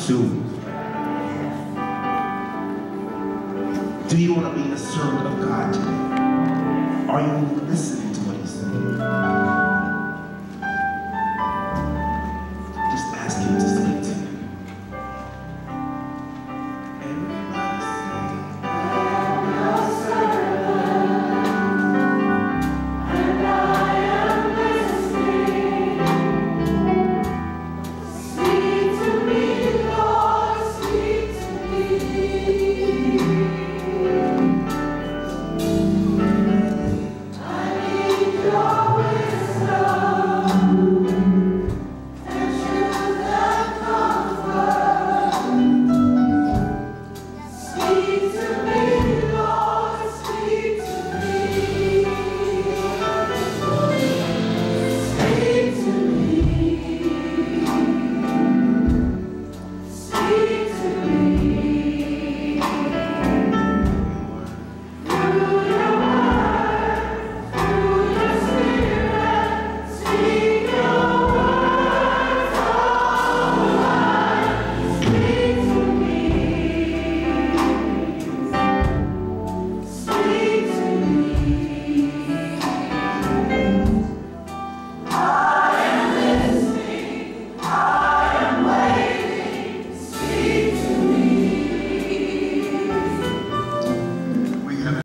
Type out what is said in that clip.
soon. Do you want to be a servant of God today? Are you listening to what he's saying? Just ask him to speak to you. Everybody say, I am your servant, and I am listening. Speak to me, Lord, speak to me. Speak